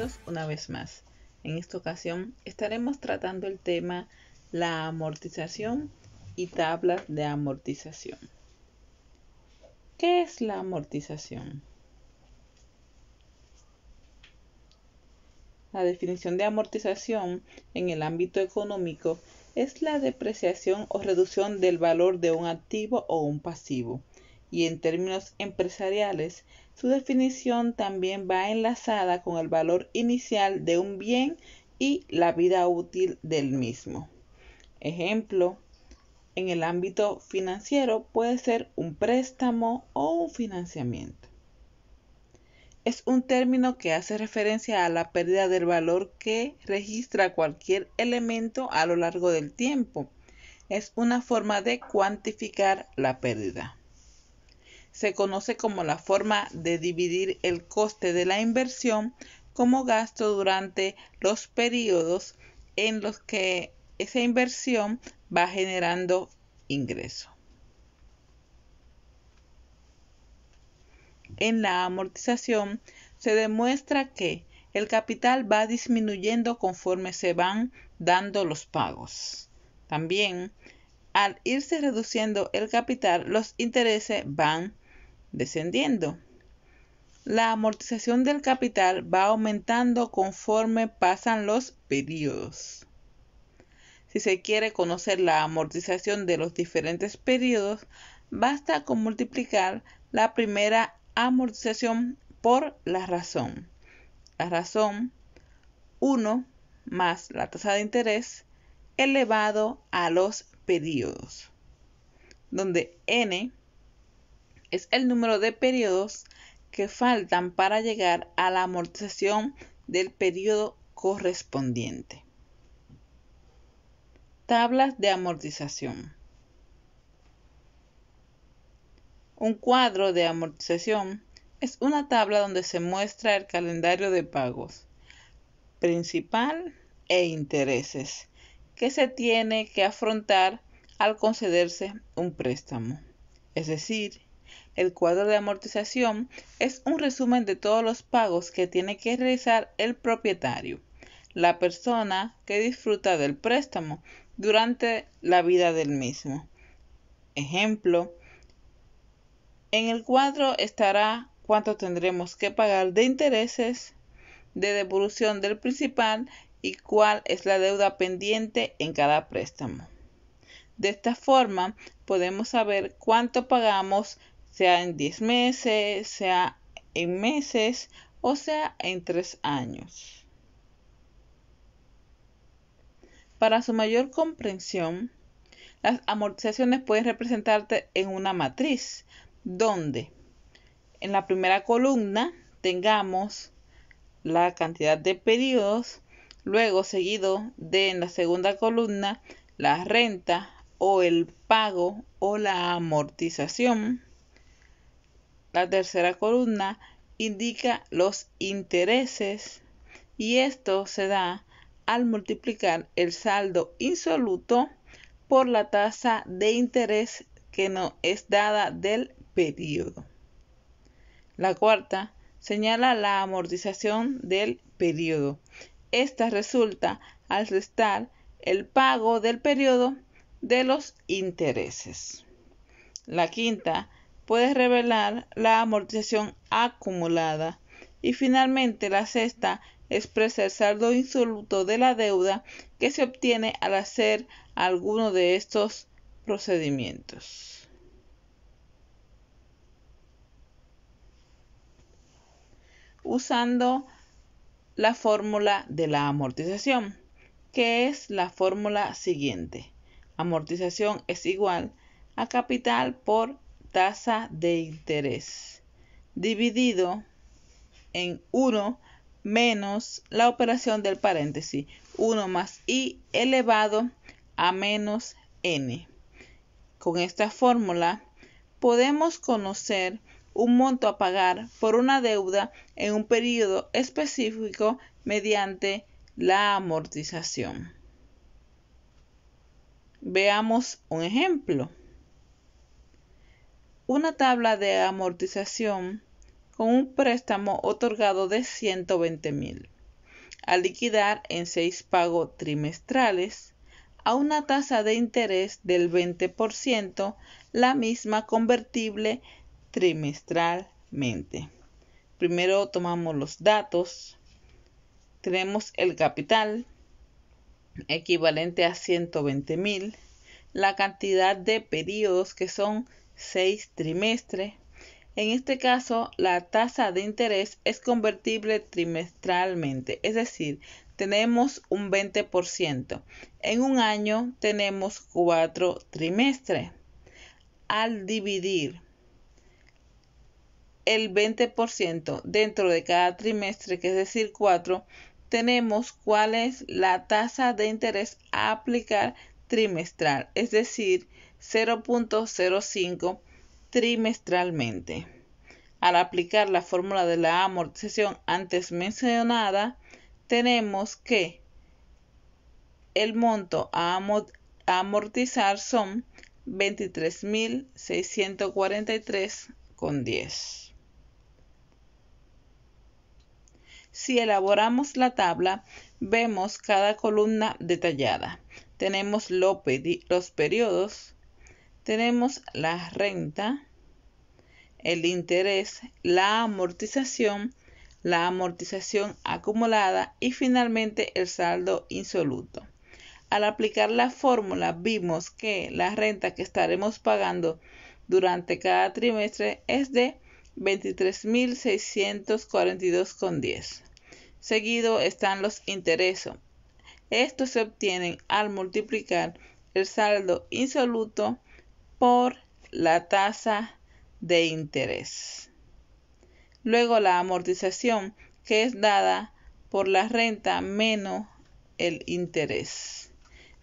Bienvenidos una vez más. En esta ocasión estaremos tratando el tema la amortización y tablas de amortización. ¿Qué es la amortización? La definición de amortización en el ámbito económico es la depreciación o reducción del valor de un activo o un pasivo. Y en términos empresariales, su definición también va enlazada con el valor inicial de un bien y la vida útil del mismo. Ejemplo, en el ámbito financiero puede ser un préstamo o un financiamiento. Es un término que hace referencia a la pérdida del valor que registra cualquier elemento a lo largo del tiempo. Es una forma de cuantificar la pérdida. Se conoce como la forma de dividir el coste de la inversión como gasto durante los periodos en los que esa inversión va generando ingreso. En la amortización se demuestra que el capital va disminuyendo conforme se van dando los pagos. También, al irse reduciendo el capital, los intereses van descendiendo. La amortización del capital va aumentando conforme pasan los periodos. Si se quiere conocer la amortización de los diferentes periodos, basta con multiplicar la primera amortización por la razón. La razón 1 más la tasa de interés elevado a los periodos, donde n es el número de periodos que faltan para llegar a la amortización del periodo correspondiente. Tablas de amortización. Un cuadro de amortización es una tabla donde se muestra el calendario de pagos, principal e intereses, que se tiene que afrontar al concederse un préstamo. Es decir, el cuadro de amortización es un resumen de todos los pagos que tiene que realizar el propietario, la persona que disfruta del préstamo, durante la vida del mismo. Ejemplo, en el cuadro estará cuánto tendremos que pagar de intereses, de devolución del principal y cuál es la deuda pendiente en cada préstamo. De esta forma podemos saber cuánto pagamos, sea en 10 meses, sea en meses o sea en 3 años. Para su mayor comprensión, las amortizaciones pueden representarse en una matriz, donde en la primera columna tengamos la cantidad de periodos, luego seguido de en la segunda columna la renta o el pago o la amortización. La tercera columna indica los intereses y esto se da al multiplicar el saldo insoluto por la tasa de interés que nos es dada del periodo. La cuarta señala la amortización del periodo. Esta resulta al restar el pago del periodo de los intereses. La quinta puede revelar la amortización acumulada. Y finalmente la sexta expresa el saldo insoluto de la deuda que se obtiene al hacer alguno de estos procedimientos. Usando la fórmula de la amortización, que es la fórmula siguiente. Amortización es igual a capital por tasa de interés, dividido en 1 menos la operación del paréntesis, 1 más i elevado a menos n. Con esta fórmula podemos conocer un monto a pagar por una deuda en un periodo específico mediante la amortización. Veamos un ejemplo. Una tabla de amortización con un préstamo otorgado de 120,000. a liquidar en 6 pagos trimestrales a una tasa de interés del 20%, la misma convertible trimestralmente. Primero tomamos los datos. Tenemos el capital equivalente a 120,000, la cantidad de periodos que son 6 trimestres. En este caso, la tasa de interés es convertible trimestralmente, es decir, tenemos un 20%. En un año tenemos 4 trimestres. Al dividir el 20% dentro de cada trimestre, que es decir, 4, tenemos cuál es la tasa de interés a aplicar trimestral, es decir, 0.05 trimestralmente. Al aplicar la fórmula de la amortización antes mencionada, tenemos que el monto a amortizar son 23.643,10. Si elaboramos la tabla, vemos cada columna detallada. Tenemos los periodos, tenemos la renta, el interés, la amortización acumulada y finalmente el saldo insoluto. Al aplicar la fórmula vimos que la renta que estaremos pagando durante cada trimestre es de 23.642,10. Seguido están los intereses. Estos se obtienen al multiplicar el saldo insoluto por la tasa de interés. Luego la amortización, que es dada por la renta menos el interés.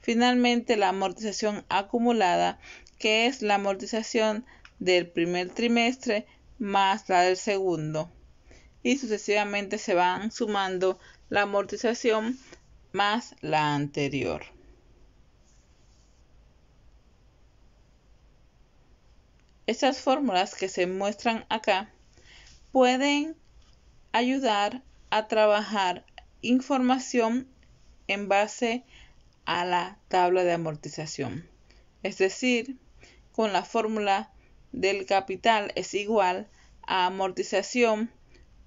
Finalmente la amortización acumulada, que es la amortización del primer trimestre más la del segundo. Y sucesivamente se van sumando la amortización más la anterior. Estas fórmulas que se muestran acá pueden ayudar a trabajar información en base a la tabla de amortización. Es decir, con la fórmula del capital es igual a amortización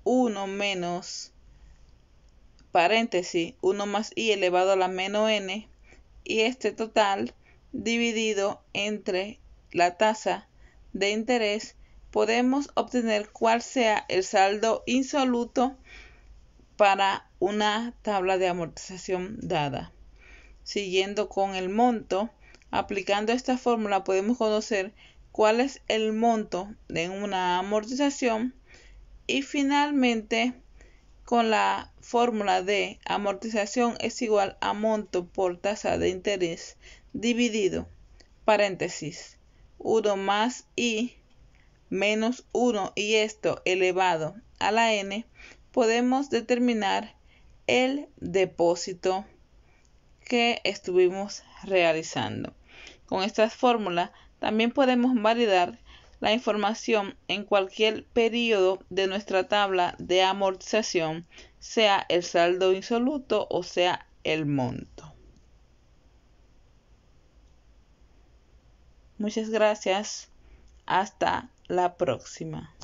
1 menos paréntesis 1 más i elevado a la menos n, y este total dividido entre la tasa de interés, podemos obtener cuál sea el saldo insoluto para una tabla de amortización dada. Siguiendo con el monto, aplicando esta fórmula podemos conocer cuál es el monto de una amortización y finalmente con la fórmula de amortización es igual a monto por tasa de interés dividido, paréntesis, 1 más i menos 1 y esto elevado a la n, podemos determinar el depósito que estuvimos realizando. Con esta fórmula también podemos validar la información en cualquier periodo de nuestra tabla de amortización, sea el saldo insoluto o sea el monto. Muchas gracias. Hasta la próxima.